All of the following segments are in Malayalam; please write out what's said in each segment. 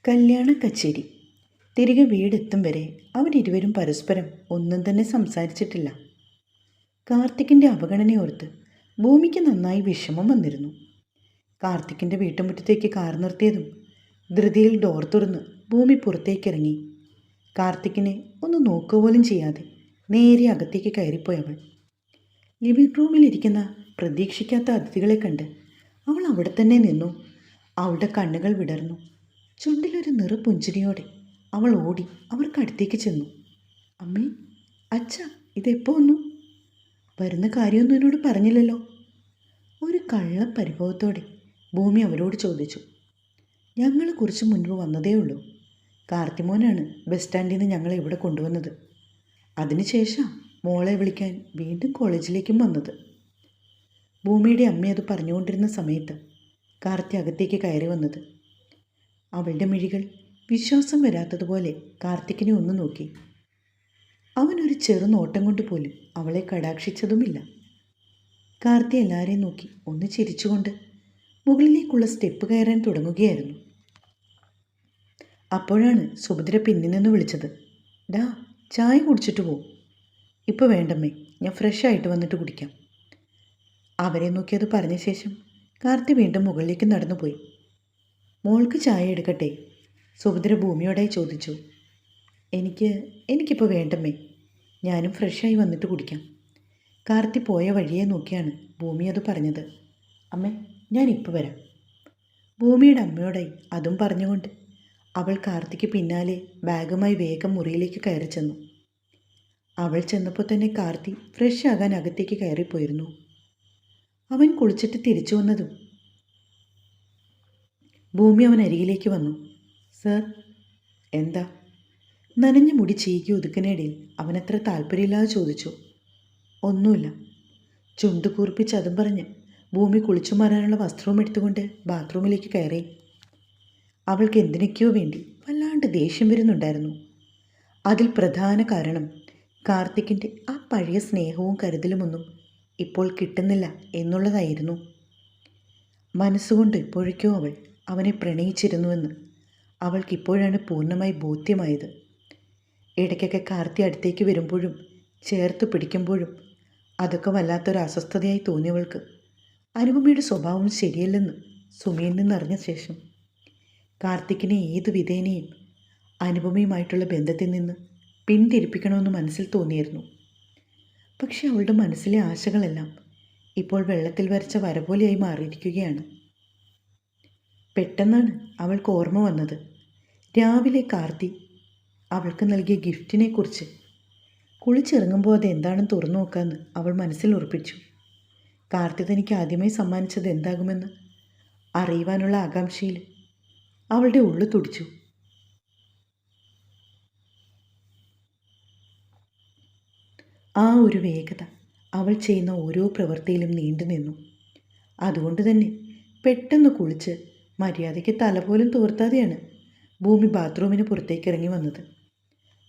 കല്യാണ കച്ചേരി. തിരികെ വീടെത്തും വരെ അവരിരുവരും പരസ്പരം ഒന്നും തന്നെ സംസാരിച്ചിട്ടില്ല. കാർത്തിക്കിൻ്റെ അവഗണനയോർത്ത് ഭൂമിക്ക് നന്നായി വിഷമം വന്നിരുന്നു. കാർത്തിക്കിൻ്റെ വീട്ടുമുറ്റത്തേക്ക് കാർ നിർത്തിയതും ധൃതിയിൽ ഡോർ തുറന്ന് ഭൂമി പുറത്തേക്കിറങ്ങി. കാർത്തിക്കിനെ ഒന്ന് നോക്കുക പോലും ചെയ്യാതെ നേരെ അകത്തേക്ക് കയറിപ്പോയവൾ. ലിവിംഗ് റൂമിലിരിക്കുന്ന പ്രതീക്ഷിക്കാത്ത അതിഥികളെ കണ്ട് അവൾ അവിടെ തന്നെ നിന്നു. അവളുടെ കണ്ണുകൾ വിടർന്നു. ചുണ്ടിലൊരു നിറപുഞ്ചിരിയോടെ അവൾ ഓടി അവർക്കടുത്തേക്ക് ചെന്നു. അമ്മേ, അച്ഛ, ഇതെപ്പോ വന്നു? വരുന്ന കാര്യമൊന്നും എന്നോട് പറഞ്ഞില്ലല്ലോ. ഒരു കള്ളപ്പരിഭവത്തോടെ ഭൂമി അവരോട് ചോദിച്ചു. ഞങ്ങൾ കുറച്ച് മുൻപ് വന്നതേ ഉള്ളൂ. കാർത്തിമോനാണ് ബസ് സ്റ്റാൻഡിൽ നിന്ന് ഞങ്ങളെ ഇവിടെ കൊണ്ടുവന്നത്. അതിനുശേഷം മോളെ വിളിക്കാൻ വീണ്ടും കോളേജിലേക്കും വന്നത്. ഭൂമിയുടെ അമ്മ അത് പറഞ്ഞുകൊണ്ടിരുന്ന സമയത്ത് കാർത്തി അകത്തേക്ക് കയറി വന്നത്. അവളുടെ മിഴികൾ വിശ്വാസം വരാത്തതുപോലെ കാർത്തിക്കിനെ ഒന്ന് നോക്കി. അവനൊരു ചെറു നോട്ടം കൊണ്ട് പോലും അവളെ കടാക്ഷിച്ചതുമില്ല. കാർത്തി എല്ലാവരെയും നോക്കി ഒന്ന് ചിരിച്ചുകൊണ്ട് മുകളിലേക്കുള്ള സ്റ്റെപ്പ് കയറാൻ തുടങ്ങുകയായിരുന്നു. അപ്പോഴാണ് സുഭദ്ര പിന്നിൽ നിന്ന് വിളിച്ചത്. ഡാ, ചായ കുടിച്ചിട്ട് പോ. ഇപ്പോൾ വേണ്ടമ്മേ, ഞാൻ ഫ്രഷ് ആയിട്ട് വന്നിട്ട് കുടിക്കാം. അവരെ നോക്കി അത് പറഞ്ഞ ശേഷം കാർത്തി വീണ്ടും മുകളിലേക്ക് നടന്നുപോയി. മോൾക്ക് ചായ എടുക്കട്ടെ? സുഭദ്ര ഭൂമിയോടായി ചോദിച്ചു. എനിക്കിപ്പോൾ വേണ്ടമ്മേ, ഞാനും ഫ്രഷായി വന്നിട്ട് കുടിക്കാം. കാർത്തി പോയ വഴിയെ നോക്കിയാണ് ഭൂമി അത് പറഞ്ഞത്. അമ്മേ, ഞാനിപ്പോൾ വരാം. ഭൂമിയുടെ അമ്മയോടായി അതും പറഞ്ഞുകൊണ്ട് അവൾ കാർത്തിക്ക് പിന്നാലെ ബാഗുമായി വേഗം മുറിയിലേക്ക് കയറി ചെന്നു. അവൾ ചെന്നപ്പോൾ തന്നെ കാർത്തി ഫ്രഷ് ആകാൻ അകത്തേക്ക് കയറിപ്പോയിരുന്നു. അവൻ കുളിച്ചിട്ട് തിരിച്ചു വന്നതും ഭൂമി അവൻ അരികിലേക്ക് വന്നു. സർ. എന്താ? നനഞ്ഞ മുടി ചീകി ഒതുക്കിനിടയിൽ അവനത്ര താല്പര്യമില്ലാതെ ചോദിച്ചു. ഒന്നുമില്ല. ചുണ്ടു കൂർപ്പിച്ച് അതും പറഞ്ഞ് ഭൂമി കുളിച്ചു മാറാനുള്ള വസ്ത്രവും എടുത്തുകൊണ്ട് ബാത്റൂമിലേക്ക് കയറി. അവൾക്ക് എന്തിനൊക്കെയോ വേണ്ടി വല്ലാണ്ട് ദേഷ്യം വരുന്നുണ്ടായിരുന്നു. അതിൽ പ്രധാന കാരണം കാർത്തിക്കിൻ്റെ ആ പഴയ സ്നേഹവും കരുതലുമൊന്നും ഇപ്പോൾ കിട്ടുന്നില്ല എന്നുള്ളതായിരുന്നു. മനസ്സുകൊണ്ട് എപ്പോഴേക്കോ അവൾ അവനെ പ്രണയിച്ചിരുന്നുവെന്ന് അവൾക്കിപ്പോഴാണ് പൂർണ്ണമായി ബോധ്യമായത്. ഇടയ്ക്കൊക്കെ കാർത്തി അടുത്തേക്ക് വരുമ്പോഴും ചേർത്ത് പിടിക്കുമ്പോഴും അതൊക്കെ വല്ലാത്തൊരു അസ്വസ്ഥതയായി തോന്നിയവൾക്ക് അനുപമയുടെ സ്വഭാവം ശരിയല്ലെന്ന് സുമിയിൽ നിന്നറിഞ്ഞ ശേഷം കാർത്തിക്കിനെ ഏതു വിധേനയും അനുപമയുമായിട്ടുള്ള ബന്ധത്തിൽ നിന്ന് പിന്തിരിപ്പിക്കണമെന്ന് മനസ്സിൽ തോന്നിയിരുന്നു. പക്ഷെ അവളുടെ മനസ്സിലെ ആശകളെല്ലാം ഇപ്പോൾ വെള്ളത്തിൽ വരച്ച വര പോലെയായി മാറിയിരിക്കുകയാണ്. പെട്ടെന്നാണ് അവൾക്ക് ഓർമ്മ വന്നത് രാവിലെ കാർത്തി അവൾക്ക് നൽകിയ ഗിഫ്റ്റിനെ കുറിച്ച്. കുളിച്ചിറങ്ങുമ്പോൾ അത് എന്താണെന്ന് തുറന്നു നോക്കാമെന്ന് അവൾ മനസ്സിൽ ഉറപ്പിച്ചു. കാർത്തി തനിക്ക് ആദ്യമായി സമ്മാനിച്ചത് എന്താകുമെന്ന് അറിയുവാനുള്ള ആകാംക്ഷയിൽ അവളുടെ ഉള്ളു തുടിച്ചു. ആ ഒരു വേഗത അവൾ ചെയ്യുന്ന ഓരോ പ്രവൃത്തിയിലും നീണ്ടു നിന്നു. അതുകൊണ്ട് തന്നെ പെട്ടെന്ന് കുളിച്ച് മര്യാദയ്ക്ക് തല പോലും തോർത്താതെയാണ് ഭൂമി ബാത്റൂമിന് പുറത്തേക്ക് ഇറങ്ങി വന്നത്.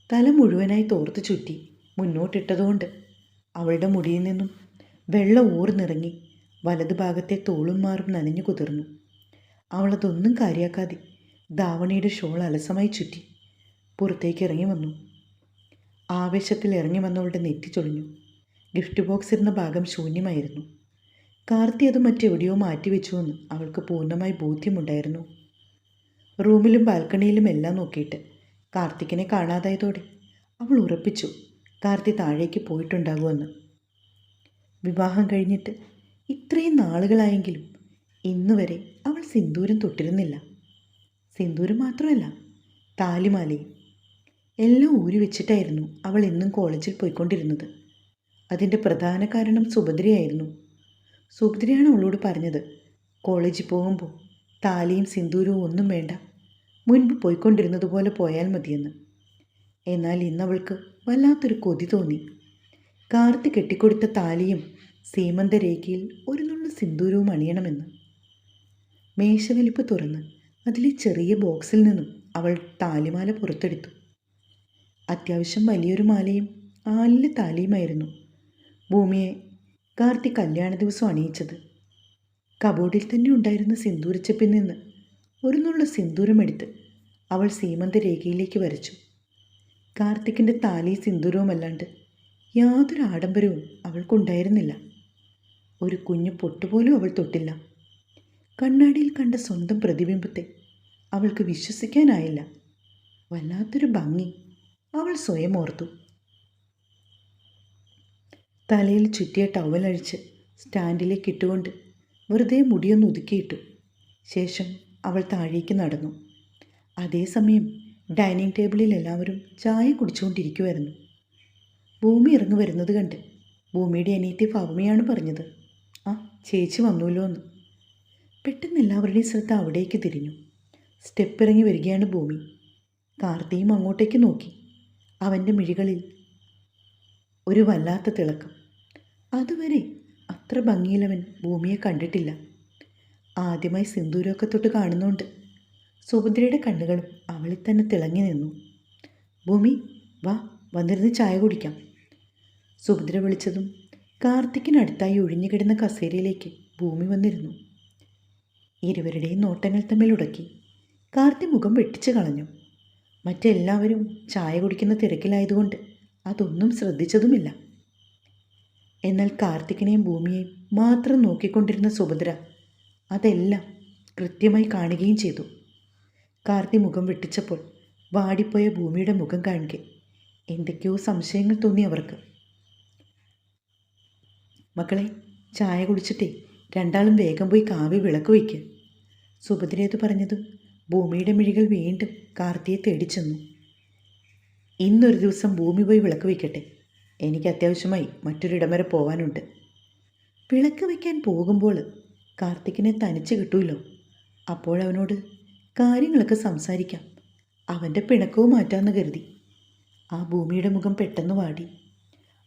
തല മുഴുവനായി തോർത്ത് ചുറ്റി മുന്നോട്ടിട്ടതുകൊണ്ട് അവളുടെ മുടിയിൽ നിന്നും വെള്ളം ഊർന്നിറങ്ങി വലതു ഭാഗത്തെ തോളും മാറും നനഞ്ഞു കുതിർന്നു. അവളതൊന്നും കാര്യാക്കാതെ ധാവണിയുടെ ഷോൾ അലസമായി ചുറ്റി പുറത്തേക്ക് ഇറങ്ങി വന്നു. ആവേശത്തിൽ ഇറങ്ങി വന്നവളുടെ നെറ്റി ചൊളിഞ്ഞു. ഗിഫ്റ്റ് ബോക്സ് ഇരുന്ന ഭാഗം ശൂന്യമായിരുന്നു. കാർത്തി അത് മറ്റെവിടെയോ മാറ്റിവെച്ചുവെന്ന് അവൾക്ക് പൂർണ്ണമായി ബോധ്യമുണ്ടായിരുന്നു. റൂമിലും ബാൽക്കണിയിലും എല്ലാം നോക്കിയിട്ട് കാർത്തിക്കിനെ കാണാതായതോടെ അവൾ ഉറപ്പിച്ചു കാർത്തി താഴേക്ക് പോയിട്ടുണ്ടാകുമെന്ന്. വിവാഹം കഴിഞ്ഞിട്ട് ഇത്രയും നാളുകളായെങ്കിലും ഇന്ന് വരെ അവൾ സിന്ദൂരം തൊട്ടിരുന്നില്ല. സിന്ദൂരം മാത്രമല്ല, താലിമാലയും എല്ലാം ഊരി വെച്ചിട്ടായിരുന്നു അവൾ എന്നും കോളേജിൽ പോയിക്കൊണ്ടിരുന്നത്. അതിൻ്റെ പ്രധാന കാരണം സുഭദ്രയായിരുന്നു. സുഭദ്രയാണ് അവളോട് പറഞ്ഞത് കോളേജിൽ പോകുമ്പോൾ താലിയും സിന്ദൂരവും ഒന്നും വേണ്ട, മുൻപ് പോയിക്കൊണ്ടിരുന്നത് പോലെ പോയാൽ മതിയെന്ന്. എന്നാൽ ഇന്നവൾക്ക് വല്ലാത്തൊരു കൊതി തോന്നി. കാർത്തി കെട്ടിക്കൊടുത്ത താലിയും സീമന്തരേഖയിൽ ഒരു നുള്ളു സിന്ദൂരവും അണിയണമെന്ന്. മേശവലിപ്പ് തുറന്ന് അതിലെ ചെറിയ ബോക്സിൽ നിന്നും അവൾ താലിമാല പുറത്തെടുത്തു. അത്യാവശ്യം വലിയൊരു മാലയും 4 താലിയുമായിരുന്നു ഭൂമിയെ കാർത്തി കല്യാണ ദിവസം അണിയിച്ചത്. കബോർഡിൽ തന്നെ ഉണ്ടായിരുന്ന സിന്ദൂരച്ചെപ്പിൽ നിന്ന് ഒരു നുള്ളു സിന്ദൂരമെടുത്ത് അവൾ സീമന്തരേഖയിലേക്ക് വരച്ചു. കാർത്തിക്കിൻ്റെ താലി സിന്ദൂരവുമല്ലാണ്ട് യാതൊരു ആഡംബരവും അവൾക്കുണ്ടായിരുന്നില്ല. ഒരു കുഞ്ഞു പൊട്ടുപോലും അവൾ തൊട്ടില്ല. കണ്ണാടിയിൽ കണ്ട സ്വന്തം പ്രതിബിംബത്തെ അവൾക്ക് വിശ്വസിക്കാനായില്ല. വല്ലാത്തൊരു ഭംഗി അവൾ സ്വയം ഓർത്തു. തലയിൽ ചുറ്റിയ ടവലഴിച്ച് സ്റ്റാൻഡിലേക്ക് ഇട്ടുകൊണ്ട് വെറുതെ മുടിയൊന്ന് ഒതുക്കിയിട്ടു. ശേഷം അവൾ താഴേക്ക് നടന്നു. അതേസമയം ഡൈനിങ് ടേബിളിൽ എല്ലാവരും ചായ കുടിച്ചുകൊണ്ടിരിക്കുമായിരുന്നു. ഭൂമി ഇറങ്ങി വരുന്നത് കണ്ട് ഭൂമിയുടെ അനിയത്തി ഫവമിയാണ് പറഞ്ഞത്, ആ ചേച്ചി വന്നൂല്ലോ എന്ന്. പെട്ടെന്ന് എല്ലാവരുടെയും ശ്രദ്ധ അവിടേക്ക് തിരിഞ്ഞു. സ്റ്റെപ്പ് ഇറങ്ങി വരികയാണ് ഭൂമി. കാർത്തിയും അങ്ങോട്ടേക്ക് നോക്കി. അവൻ്റെ മിഴികളിൽ ഒരു വല്ലാത്ത തിളക്കം. അതുവരെ അത്ര ഭംഗിയിലവൻ ഭൂമിയെ കണ്ടിട്ടില്ല. ആദ്യമായി സിന്ദൂരമൊക്കെ തൊട്ട് കാണുന്നുണ്ട്. സുഭദ്രയുടെ കണ്ണുകളും അവളിൽ തന്നെ തിളങ്ങി നിന്നു. ഭൂമി വാ, വന്നിരുന്ന് ചായ കുടിക്കാം. സുഭദ്ര വിളിച്ചതും കാർത്തിക്കിനടുത്തായി ഒഴിഞ്ഞുകിടന്ന കസേരയിലേക്ക് ഭൂമി വന്നിരുന്നു. ഇരുവരുടെയും നോട്ടങ്ങൾ തമ്മിൽ ഉടക്കി. കാർത്തി മുഖം വെട്ടിച്ചു കളഞ്ഞു. മറ്റെല്ലാവരും ചായ കുടിക്കുന്ന തിരക്കിലായതുകൊണ്ട് അതൊന്നും ശ്രദ്ധിച്ചതുമില്ല. എന്നാൽ കാർത്തിക്കിനെയും ഭൂമിയെയും മാത്രം നോക്കിക്കൊണ്ടിരുന്ന സുഭദ്ര അതെല്ലാം കൃത്യമായി കാണുകയും ചെയ്തു. കാർത്തി മുഖം വെട്ടിച്ചപ്പോൾ വാടിപ്പോയ ഭൂമിയുടെ മുഖം കാണുക എന്തൊക്കെയോ സംശയങ്ങൾ തോന്നി അവർക്ക്. മക്കളെ, ചായ കുടിച്ചിട്ടേ രണ്ടാളും വേഗം പോയി കാവ്യ വിളക്ക് വയ്ക്കുക. സുഭദ്രയത് പറഞ്ഞതും ഭൂമിയുടെ മിഴികൾ വീണ്ടും കാർത്തിയെ തേടിച്ചെന്നു. ഇന്നൊരു ദിവസം ഭൂമി പോയി വിളക്ക് വയ്ക്കട്ടെ, എനിക്ക് അത്യാവശ്യമായി മറ്റൊരിടം വരെ പോകാനുണ്ട്. വിളക്ക് വയ്ക്കാൻ പോകുമ്പോൾ കാർത്തിക്കിനെ തനിച്ച് കിട്ടൂല്ലോ. അപ്പോഴവനോട് കാര്യങ്ങളൊക്കെ സംസാരിക്കാം, അവൻ്റെ പിണക്കവും മാറ്റാമെന്ന് കരുതി. ആ ഭൂമിയുടെ മുഖം പെട്ടെന്ന് വാടി.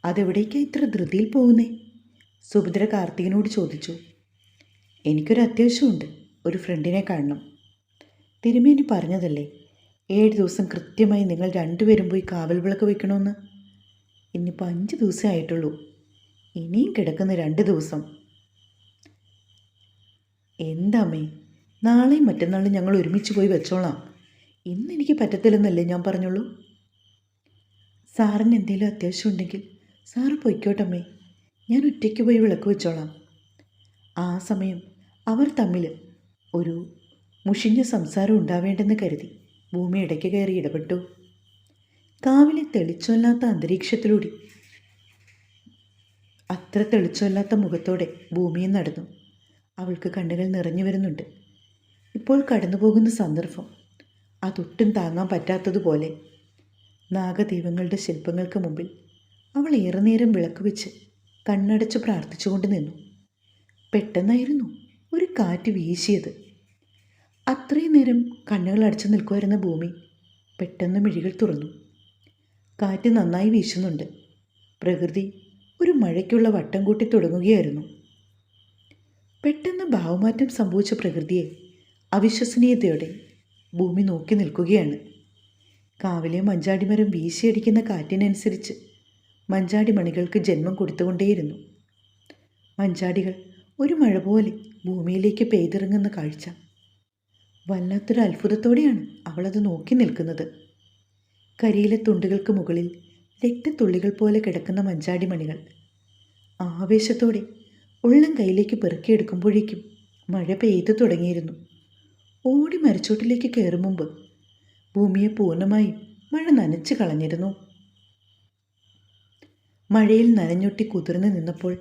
അതെവിടേക്കാണ് ഇത്ര ധൃതിയിൽ പോകുന്നേ? സുഭദ്ര കാർത്തികിനോട് ചോദിച്ചു. എനിക്കൊരു അത്യാവശ്യമുണ്ട്, ഒരു ഫ്രണ്ടിനെ കാണണം. തിരുമേനി പറഞ്ഞതല്ലേ 7 ദിവസം കൃത്യമായി നിങ്ങൾ രണ്ടുപേരും പോയി കാവൽ വിളക്ക് വയ്ക്കണമെന്ന്. ഇന്നിപ്പോൾ 5 ദിവസമേ ആയിട്ടുള്ളൂ, ഇനിയും കിടക്കുന്ന 2 ദിവസം. എന്താമ്മേ, നാളെയും മറ്റന്നാളും ഞങ്ങൾ ഒരുമിച്ച് പോയി വെച്ചോളാം. ഇന്ന് എനിക്ക് പറ്റത്തില്ലെന്നല്ലേ ഞാൻ പറഞ്ഞുള്ളൂ. സാറിന് എന്തെങ്കിലും അത്യാവശ്യം ഉണ്ടെങ്കിൽ സാറ് പൊയ്ക്കോട്ടമ്മേ, ഞാൻ ഒറ്റയ്ക്ക് പോയി വിളക്ക് വെച്ചോളാം. ആ സമയം അവർ തമ്മിൽ ഒരു മുഷിഞ്ഞ സംസാരം ഉണ്ടാവേണ്ടെന്ന് കരുതി ഭൂമി ഇടയ്ക്ക് കയറി ഇടപെട്ടു. കാവിലെ തെളിച്ചമില്ലാത്ത അന്തരീക്ഷത്തിലൂടെ അത്ര തെളിച്ചമില്ലാത്ത മുഖത്തോടെ ഭൂമിയും നടന്നു. അവൾക്ക് കണ്ണുകൾ നിറഞ്ഞു വരുന്നുണ്ട്. ഇപ്പോൾ കടന്നു പോകുന്ന സന്ദർഭം അതൊട്ടും താങ്ങാൻ പറ്റാത്തതുപോലെ. നാഗദൈവങ്ങളുടെ ശില്പങ്ങൾക്ക് മുമ്പിൽ അവൾ ഏറെ നേരം വിളക്ക് വെച്ച് കണ്ണടച്ച് പ്രാർത്ഥിച്ചുകൊണ്ട് നിന്നു. പെട്ടെന്നായിരുന്നു ഒരു കാറ്റ് വീശിയത്. അത്രയും നേരം കണ്ണുകൾ അടച്ചു നിൽക്കുമായിരുന്ന ഭൂമി പെട്ടെന്ന് മിഴികൾ തുറന്നു. കാറ്റ് നന്നായി വീശുന്നുണ്ട്. പ്രകൃതി ഒരു മഴയ്ക്കുള്ള വട്ടം കൂട്ടി തുടങ്ങുകയായിരുന്നു. പെട്ടെന്ന് ഭാവമാറ്റം സംഭവിച്ച പ്രകൃതിയെ അവിശ്വസനീയതയോടെ ഭൂമി നോക്കി നിൽക്കുകയാണ്. കാവിലെ മഞ്ചാടിമരം വീശിയടിക്കുന്ന കാറ്റിനനുസരിച്ച് മഞ്ചാടി മണികൾക്ക് ജന്മം കൊടുത്തുകൊണ്ടേയിരുന്നു. മഞ്ചാടികൾ ഒരു മഴ പോലെ ഭൂമിയിലേക്ക് പെയ്തിറങ്ങുന്ന കാഴ്ച. വല്ലാത്തൊരു അത്ഭുതത്തോടെയാണ് അവളത് നോക്കി നിൽക്കുന്നത്. കരിയിലെ തുണ്ടുകൾക്ക് മുകളിൽ രക്തത്തുള്ളികൾ പോലെ കിടക്കുന്ന മഞ്ചാടി മണികൾ ആവേശത്തോടെ ഉള്ളം കയ്യിലേക്ക് പെറുക്കിയെടുക്കുമ്പോഴേക്കും മഴ പെയ്തു തുടങ്ങിയിരുന്നു. ഓടി മരച്ചോട്ടിലേക്ക് കയറും മുമ്പ് ഭൂമിയെ പൂർണ്ണമായും മഴ നനച്ചു കളഞ്ഞിരുന്നു. മഴയിൽ നനഞ്ഞൊട്ടി കുതിർന്ന് നിന്നപ്പോൾ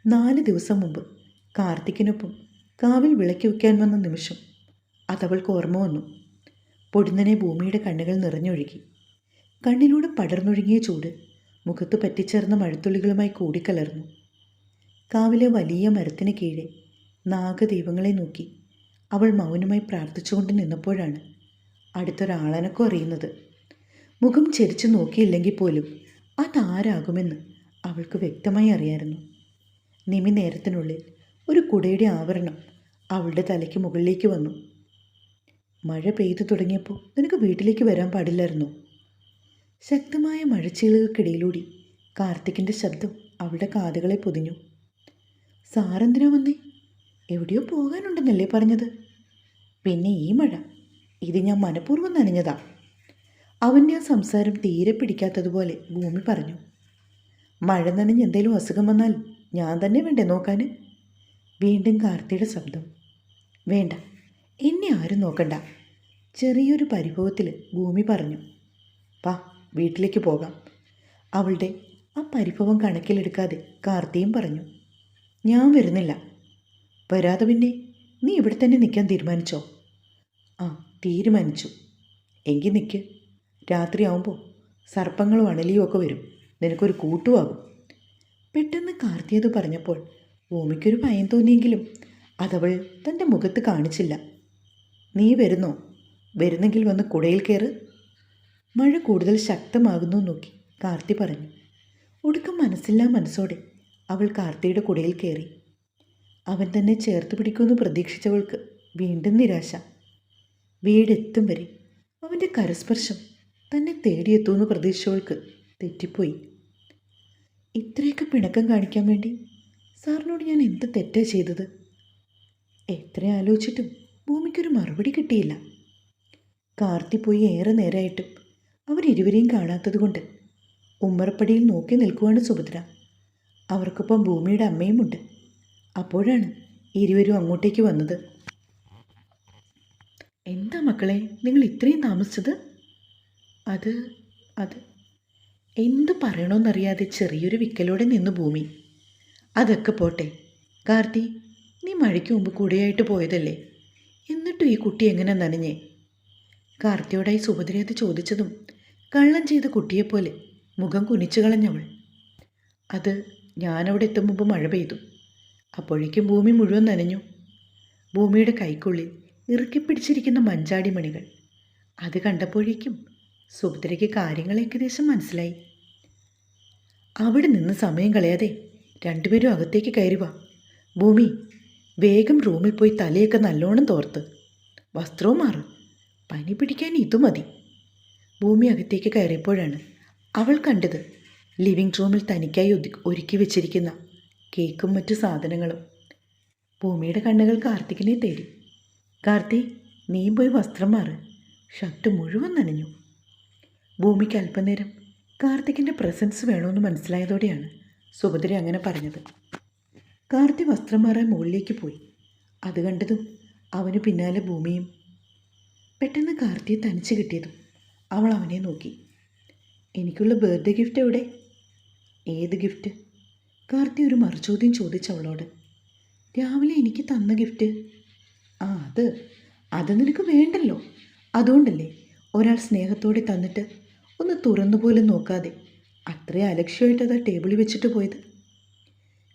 4 ദിവസം മുമ്പ് കാർത്തിക്കിനൊപ്പം കാവിൽ വിളക്കി വയ്ക്കാൻ വന്ന നിമിഷം അതവൾക്ക് ഓർമ്മ വന്നു. പൊടുന്നനെ ഭൂമിയുടെ കണ്ണുകൾ നിറഞ്ഞൊഴുകി. കണ്ണിലൂടെ പടർന്നൊഴുകിയ ചൂട് മുഖത്ത് പറ്റിച്ചേർന്ന മഴത്തുള്ളികളുമായി കൂടിക്കലർന്നു. കാവിലെ വലിയ മരത്തിന് കീഴെ നാഗദൈവങ്ങളെ നോക്കി അവൾ മൗനമായി പ്രാർത്ഥിച്ചുകൊണ്ട് നിന്നപ്പോഴാണ് അടുത്തൊരാളനക്കം അറിയുന്നത്. മുഖം ചെരിച്ചു നോക്കിയില്ലെങ്കിൽ പോലും അതാരാകുമെന്ന് അവൾക്ക് വ്യക്തമായി അറിയായിരുന്നു. നിമി നേരത്തിനുള്ളിൽ ഒരു കുടയുടെ ആവരണം അവളുടെ തലയ്ക്ക് മുകളിലേക്ക് വന്നു. മഴ പെയ്തു തുടങ്ങിയപ്പോൾ നിനക്ക് വീട്ടിലേക്ക് വരാൻ പാടില്ലായിരുന്നോ? ശക്തമായ മഴച്ചീളുകൾക്കിടയിലൂടെ കാർത്തിക്കിൻ്റെ ശബ്ദം അവളുടെ കാതുകളെ പൊതിഞ്ഞു. സാറെന്തിനാ വന്നേ? എവിടെയോ പോകാനുണ്ടെന്നല്ലേ പറഞ്ഞത്? പിന്നെ ഈ മഴ ഇത് ഞാൻ മനഃപൂർവ്വം നനഞ്ഞതാ. അവൻ്റെ ആ സംസാരം തീരെ പിടിക്കാത്തതുപോലെ ഭൂമി പറഞ്ഞു. മഴ നനഞ്ഞ് എന്തെങ്കിലും അസുഖം വന്നാൽ ഞാൻ തന്നെ വേണ്ടേ നോക്കാൻ? വീണ്ടും കാർത്തിയുടെ ശബ്ദം. വേണ്ട, എന്നെ ആരും നോക്കണ്ട. ചെറിയൊരു പരിഭവത്തിൽ ഭൂമി പറഞ്ഞു. വാ, വീട്ടിലേക്ക് പോകാം. അവളുടെ ആ പരിഭവം കണക്കിലെടുക്കാതെ കാർത്തിയും പറഞ്ഞു. ഞാൻ വരുന്നില്ല. വരാതെ പിന്നെ നീ ഇവിടെ തന്നെ നിൽക്കാൻ തീരുമാനിച്ചോ? ആ, തീരുമാനിച്ചു. എങ്കിൽ നിൽക്ക്. രാത്രിയാവുമ്പോൾ സർപ്പങ്ങളും അണലിയും ഒക്കെ വരും, നിനക്കൊരു കൂട്ടുമാകും. പെട്ടെന്ന് കാർത്തി അത് പറഞ്ഞപ്പോൾ ഭൂമിക്കൊരു ഭയം തോന്നിയെങ്കിലും അതവൾ തൻ്റെ മുഖത്ത് കാണിച്ചില്ല. നീ വരുന്നോ? വരുന്നെങ്കിൽ വന്ന് കുടയിൽ കയറ്. മഴ കൂടുതൽ ശക്തമാകുന്നു നോക്കി കാർത്തി പറഞ്ഞു. ഒടുക്കം മനസ്സില്ലാ മനസ്സോടെ അവൾ കാർത്തിയുടെ കുടയിൽ കയറി. അവൻ തന്നെ ചേർത്ത് പിടിക്കുമെന്ന് പ്രതീക്ഷിച്ചവൾക്ക് വീണ്ടും നിരാശ. വീടെത്തും വരെ അവൻ്റെ കരസ്പർശം തന്നെ തേടിയെത്തുമെന്ന് പ്രതീക്ഷിച്ചവൾക്ക് തെറ്റിപ്പോയി. ഇത്രയൊക്കെ പിണക്കം കാണിക്കാൻ വേണ്ടി സാറിനോട് ഞാൻ എന്ത് തെറ്റാ ചെയ്തത്? എത്ര ആലോചിച്ചിട്ടും ഭൂമിക്കൊരു മറുപടി കിട്ടിയില്ല. കാർത്തി പോയി ഏറെ നേരമായിട്ടും അവരിരുവരെയും കാണാത്തത് കൊണ്ട് ഉമ്മറപ്പടിയിൽ നോക്കി നിൽക്കുവാണ് സുഭദ്ര. അവർക്കൊപ്പം ഭൂമിയുടെ അമ്മയുമുണ്ട്. അപ്പോഴാണ് ഇരുവരും അങ്ങോട്ടേക്ക് വന്നത്. എന്താ മക്കളെ നിങ്ങൾ ഇത്രയും താമസിച്ചത്? അത് അത് എന്ത് പറയണമെന്നറിയാതെ ചെറിയൊരു വിക്കലോടെ നിന്നു ഭൂമി. അതൊക്കെ പോട്ടെ കാർത്തി, നീ മഴയ്ക്ക് മുമ്പ് കുടയായിട്ട് പോയതല്ലേ, എന്നിട്ടും ഈ കുട്ടി എങ്ങനെ നനഞ്ഞേ? കാർത്തിയോടായി സുഭദ്ര അത് ചോദിച്ചതും കള്ളം ചെയ്ത കുട്ടിയെപ്പോലെ മുഖം കുനിച്ചു കളഞ്ഞവൾ. അത് ഞാനവിടെ എത്തും മുമ്പ് മഴ പെയ്തു. അപ്പോഴേക്കും ഭൂമി മുഴുവൻ നനഞ്ഞു. ഭൂമിയുടെ കൈക്കുള്ളിൽ ഇറുക്കിപ്പിടിച്ചിരിക്കുന്ന മഞ്ചാടി മണികൾ അത് കണ്ടപ്പോഴേക്കും സുഭദ്രയ്ക്ക് കാര്യങ്ങൾ ഏകദേശം മനസ്സിലായി. അവിടെ നിന്ന് സമയം കളയാതെ രണ്ടുപേരും അകത്തേക്ക് കയറി വാ. ഭൂമി, വേഗം റൂമിൽ പോയി തലയൊക്കെ നല്ലോണം തോർത്ത് വസ്ത്രവും മാറ്. പനി പിടിക്കാൻ ഇതു മതി. ഭൂമി അകത്തേക്ക് കയറിയപ്പോഴാണ് അവൾ കണ്ടത് ലിവിംഗ് റൂമിൽ തനിക്കായി ഒരുക്കി വെച്ചിരിക്കുന്ന കേക്കും മറ്റു സാധനങ്ങളും. ഭൂമിയുടെ കണ്ണുകൾ കാർത്തികിനെ തേടി. കാർത്തി, നീയും പോയി വസ്ത്രം മാറ്. ഷർട്ട് മുഴുവൻ നനഞ്ഞു. ഭൂമിക്ക് അല്പനേരം കാർത്തികിൻ്റെ പ്രസൻസ് വേണമെന്ന് മനസ്സിലായതോടെയാണ് സുഭദ്ര അങ്ങനെ പറഞ്ഞത്. കാർത്തി വസ്ത്രം മാറാൻ മുകളിലേക്ക് പോയി. അത് കണ്ടതും അവന് പിന്നാലെ ഭൂമിയും. പെട്ടെന്ന് കാർത്തിയെ തനിച്ച് കിട്ടിയതും അവൾ അവനെ നോക്കി. എനിക്കുള്ള ബർത്ത്ഡേ ഗിഫ്റ്റ് എവിടെ? ഏത് ഗിഫ്റ്റ്? കാർത്തി ഒരു മറുചോദ്യം ചോദിച്ചവളോട്. രാവിലെ എനിക്ക് തന്ന ഗിഫ്റ്റ്. ആ, അത് നിനക്ക് വേണ്ടല്ലോ. അതുകൊണ്ടല്ലേ ഒരാൾ സ്നേഹത്തോടെ തന്നിട്ട് ഒന്ന് തുറന്നുപോലും നോക്കാതെ അത്രയും അലക്ഷ്യമായിട്ട് അത് ടേബിളിൽ വെച്ചിട്ട് പോയത്.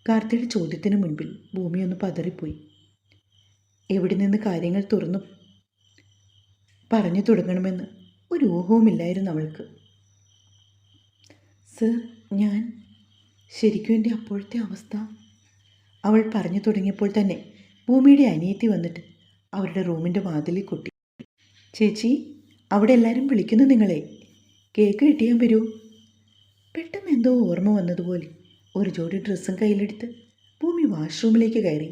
കാർത്തിയുടെ ചോദ്യത്തിന് മുൻപിൽ ഭൂമി ഒന്ന് പതറിപ്പോയി. എവിടെ നിന്ന് കാര്യങ്ങൾ തുറന്നു പറഞ്ഞു തുടങ്ങണമെന്ന് ഒരു ഊഹവുമില്ലായിരുന്നു അവൾക്ക്. സർ, ഞാൻ ശരിക്കും എൻ്റെ അപ്പോഴത്തെ അവസ്ഥ. അവൾ പറഞ്ഞു തുടങ്ങിയപ്പോൾ തന്നെ ഭൂമിയുടെ അനിയത്തി വന്നിട്ട് അവരുടെ റൂമിൻ്റെ വാതിലിൽ കൊട്ടി. ചേച്ചി, അവിടെ എല്ലാവരും വിളിക്കുന്നു നിങ്ങളെ. കേക്ക് കിട്ടിയാൻ വരൂ. പെട്ടെന്ന് എന്തോ ഓർമ്മ വന്നതുപോലെ ഒരു ജോഡി ഡ്രസ്സും കയ്യിലെടുത്ത് ഭൂമി വാഷ്റൂമിലേക്ക് കയറി.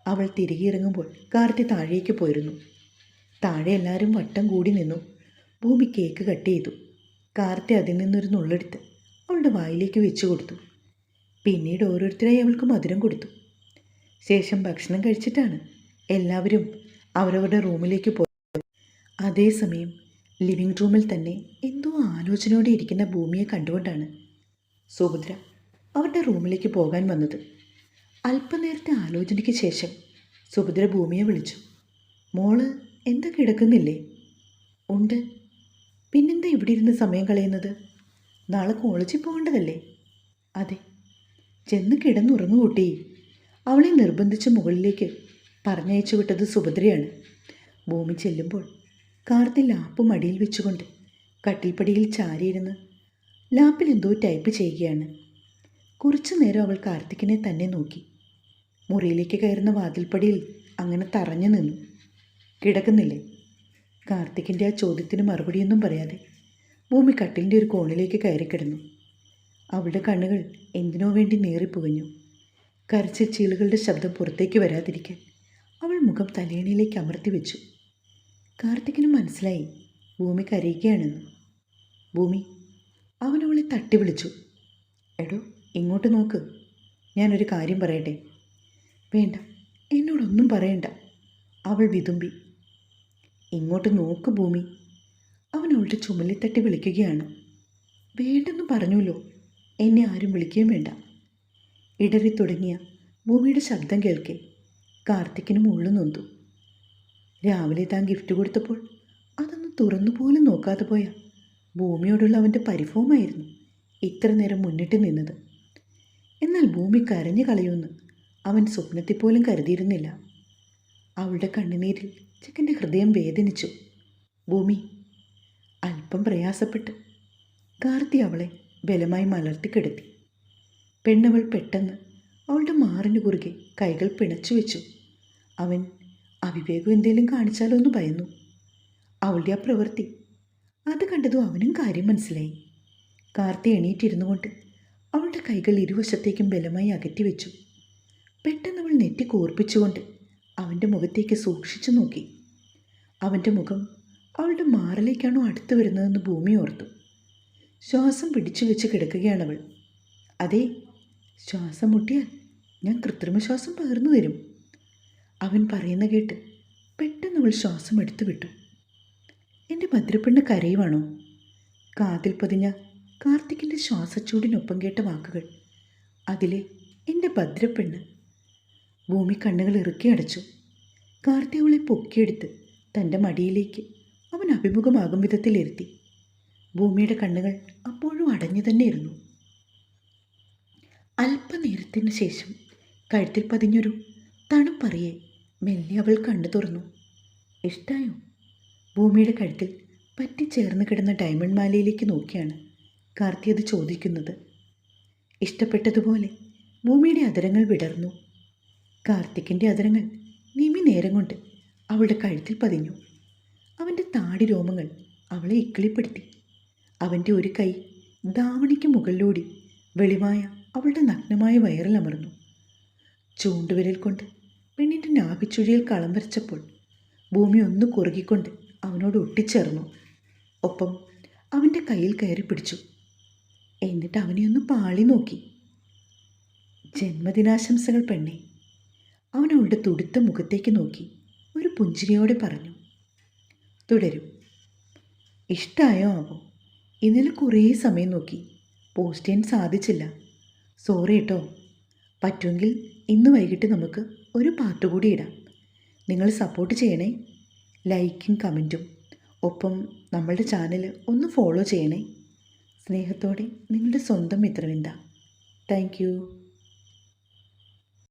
അവൾ തിരികെ ഇറങ്ങുമ്പോൾ കാർത്തി താഴേക്ക് പോയിരുന്നു. താഴെ എല്ലാവരും വട്ടം കൂടി നിന്നു. ഭൂമി കേക്ക് കട്ട് ചെയ്തു. കാർത്തി അതിൽ നിന്നൊരു നുള്ളെടുത്ത് അവളുടെ വായിലേക്ക് വെച്ചു കൊടുത്തു. പിന്നീട് ഓരോരുത്തരായി അവൾക്ക് മധുരം കൊടുത്തു. ശേഷം ഭക്ഷണം കഴിച്ചിട്ടാണ് എല്ലാവരും അവരവരുടെ റൂമിലേക്ക് പോയത്. അതേസമയം ലിവിംഗ് റൂമിൽ തന്നെ എന്തോ ആലോചനയോടെ ഇരിക്കുന്ന ഭൂമിയെ കണ്ടുകൊണ്ടാണ് സുഭദ്ര അവരുടെ റൂമിലേക്ക് പോകാൻ വന്നത്. അല്പനേരത്തെ ആലോചനയ്ക്ക് ശേഷം സുഭദ്ര ഭൂമിയെ വിളിച്ചു. മോള് എന്താ കിടക്കുന്നില്ലേ? ഉണ്ട്. പിന്നെന്താ ഇവിടെ ഇരുന്ന് സമയം കളയുന്നത്? നാളെ കോളേജിൽ പോകേണ്ടതല്ലേ? അതെ. ചെന്ന് കിടന്നുറങ്ങു കൂട്ടി. അവളെ നിർബന്ധിച്ച് മുകളിലേക്ക് പറഞ്ഞയച്ചു വിട്ടത് സുഭദ്രയാണ്. ഭൂമി ചെല്ലുമ്പോൾ കാർത്തി ലാപ്പ് മടിയിൽ വെച്ചുകൊണ്ട് കട്ടിൽപ്പടിയിൽ ചാരിയിരുന്ന് ലാപ്പിൽ എന്തോ ടൈപ്പ് ചെയ്യുകയാണ്. കുറച്ചു നേരം അവൾ കാർത്തിക്കിനെ തന്നെ നോക്കി. മുറിയിലേക്ക് കയറുന്ന വാതിൽപ്പടിയിൽ അങ്ങനെ തറഞ്ഞു നിന്നു. കിടക്കുന്നില്ലേ? കാർത്തിക്കിൻ്റെ ആ ചോദ്യത്തിന് മറുപടിയൊന്നും പറയാതെ ഭൂമി കട്ടിലിൻ്റെ ഒരു കോണിലേക്ക് കയറിക്കിടന്നു. അവളുടെ കണ്ണുകൾ എന്തിനോ വേണ്ടി നേറിപ്പുകഞ്ഞു. കരച്ചിൽ ചീളുകളുടെ ശബ്ദം പുറത്തേക്ക് വരാതിരിക്കാൻ അവൾ മുഖം തലയണിയിലേക്ക് അമർത്തി വെച്ചു. കാർത്തിക്കിന് മനസ്സിലായി ഭൂമി കരയുകയാണെന്ന്. ഭൂമി, അവൻ അവളെ തട്ടി വിളിച്ചു. എടോ, ഇങ്ങോട്ട് നോക്ക്, ഞാനൊരു കാര്യം പറയട്ടെ. വേണ്ട, എന്നോടൊന്നും പറയണ്ട, അവൾ വിതുമ്പി. ഇങ്ങോട്ട് നോക്ക് ഭൂമി, അവൻ അവളുടെ ചുമലിൽ തട്ടി വിളിക്കുകയാണ്. വേണ്ടെന്ന് പറഞ്ഞുല്ലോ, എന്നെ ആരും വിളിക്കുകയും വേണ്ട. ഇടറി തുടങ്ങിയ ഭൂമിയുടെ ശബ്ദം കേൾക്കെ കാർത്തിക്കിനും ഉള്ളു നൊന്തു. രാവിലെ താൻ ഗിഫ്റ്റ് കൊടുത്തപ്പോൾ അതൊന്ന് തുറന്നു പോലും നോക്കാതെ പോയ ഭൂമിയോടുള്ള അവൻ്റെ പരിഭവമായിരുന്നു ഇത്ര നേരം മുന്നിട്ട് നിന്നത്. എന്നാൽ ഭൂമി കരഞ്ഞു കളയുമെന്ന് അവൻ സ്വപ്നത്തിൽ പോലും കരുതിയിരുന്നില്ല. അവളുടെ കണ്ണുനീരിൽ ചെക്കൻ്റെ ഹൃദയം വേദനിച്ചു. ഭൂമി, അല്പം പ്രയാസപ്പെട്ട് കാർത്തി അവളെ ബലമായി മലർത്തിക്കിടത്തി. പെണ്ണവൾ പെട്ടെന്ന് അവളുടെ മാറിന് കുറുകെ കൈകൾ പിണച്ചു വെച്ചു. അവൻ അവിവേകം എന്തെങ്കിലും കാണിച്ചാലോ എന്ന് ഭയന്നു. അവളുടെ ആ പ്രവൃത്തി അത് കണ്ടതും അവനും കാര്യം മനസ്സിലായി. കാർത്തി എണീറ്റിരുന്നു കൊണ്ട് അവളുടെ കൈകൾ ഇരുവശത്തേക്കും ബലമായി അകറ്റി വെച്ചു. പെട്ടെന്ന് അവൾ നെറ്റി കൂർപ്പിച്ചുകൊണ്ട് അവൻ്റെ മുഖത്തേക്ക് സൂക്ഷിച്ചു നോക്കി. അവൻ്റെ മുഖം അവളുടെ മാറിലേക്കാണോ അടുത്ത് വരുന്നതെന്ന് ഭൂമി ഓർത്തു. ശ്വാസം പിടിച്ചു വെച്ച് കിടക്കുകയാണവൾ. അതെ, ശ്വാസം മുട്ടിയാൽ ഞാൻ കൃത്രിമ ശ്വാസം പകർന്നു തരും. അവൻ പറയുന്ന കേട്ട് പെട്ടെന്ന് അവൾ ശ്വാസം എടുത്തു വിട്ടു. എൻ്റെ ഭദ്രപ്പെണ്ണ് കരയുവാണോ? കാതിൽ പതിഞ്ഞ കാർത്തിക്കിൻ്റെ ശ്വാസച്ചൂടിനൊപ്പം കേട്ട വാക്കുകൾ. അതിലെ എൻ്റെ ഭദ്രപ്പെണ്ണ്. ഭൂമി കണ്ണുകൾ ഇറുക്കി അടച്ചു. കാർത്തി അവളെ പൊക്കിയെടുത്ത് തൻ്റെ മടിയിലേക്ക് അവൻ അഭിമുഖമാകും വിധത്തിലിരുത്തി. ഭൂമിയുടെ കണ്ണുകൾ അപ്പോഴും അടഞ്ഞു തന്നെയിരുന്നു. അല്പനേരത്തിന് ശേഷം കഴുത്തിൽ പതിഞ്ഞൊരു തണുപ്പറിയെ മെല്ലെ അവൾ കണ്ണു തുറന്നു. ഇഷ്ടായോ? ഭൂമിയുടെ കഴുത്തിൽ പറ്റിച്ചേർന്ന് കിടന്ന ഡയമണ്ട് മാലയിലേക്ക് നോക്കിയാണ് കാർത്തി അത് ചോദിക്കുന്നത്. ഇഷ്ടപ്പെട്ടതുപോലെ ഭൂമിയുടെ അധരങ്ങൾ വിടർന്നു. കാർത്തിക്കിൻ്റെ അധരങ്ങൾ നിമി നേരം കൊണ്ട് അവളുടെ കഴുത്തിൽ പതിഞ്ഞു. അവൻ്റെ താടി രോമങ്ങൾ അവളെ ഇക്കിളിപ്പെടുത്തി. അവൻ്റെ ഒരു കൈ ധാവണിക്ക് മുകളിലൂടി വെളിവായ അവളുടെ നഗ്നമായ വയറിൽ അമർന്നു. ചൂണ്ടുവിരൽ കൊണ്ട് പെണ്ണിൻ്റെ നാഭിച്ചുഴിയിൽ കളം വരച്ചപ്പോൾ ഭൂമി ഒന്ന് കുറുകിക്കൊണ്ട് അവനോട് ഒട്ടിച്ചേർന്നു. ഒപ്പം അവൻ്റെ കയ്യിൽ കയറി പിടിച്ചു. എന്നിട്ട് അവനെ ഒന്ന് പാളി നോക്കി. ജന്മദിനാശംസകൾ പെണ്ണെ. അവൻ അവളുടെ തുടുത്ത മുഖത്തേക്ക് നോക്കി ഒരു പുഞ്ചിരിയോടെ പറഞ്ഞു. തുടരും. ഇഷ്ടമായോ ആവോ? ഇന്നലെ കുറേ സമയം നോക്കി, പോസ്റ്റ് ചെയ്യാൻ സാധിച്ചില്ല. സോറി കേട്ടോ. പറ്റുമെങ്കിൽ ഇന്ന് വൈകിട്ട് നമുക്ക് ഒരു പാട്ട് കൂടി ഇടാം. നിങ്ങൾ സപ്പോർട്ട് ചെയ്യണേ, ലൈക്കും കമൻറ്റും. ഒപ്പം നമ്മളുടെ ചാനൽ ഒന്ന് ഫോളോ ചെയ്യണേ. സ്നേഹത്തോടെ നിങ്ങളുടെ സ്വന്തം മിത്രവിന്ദ. Thank you.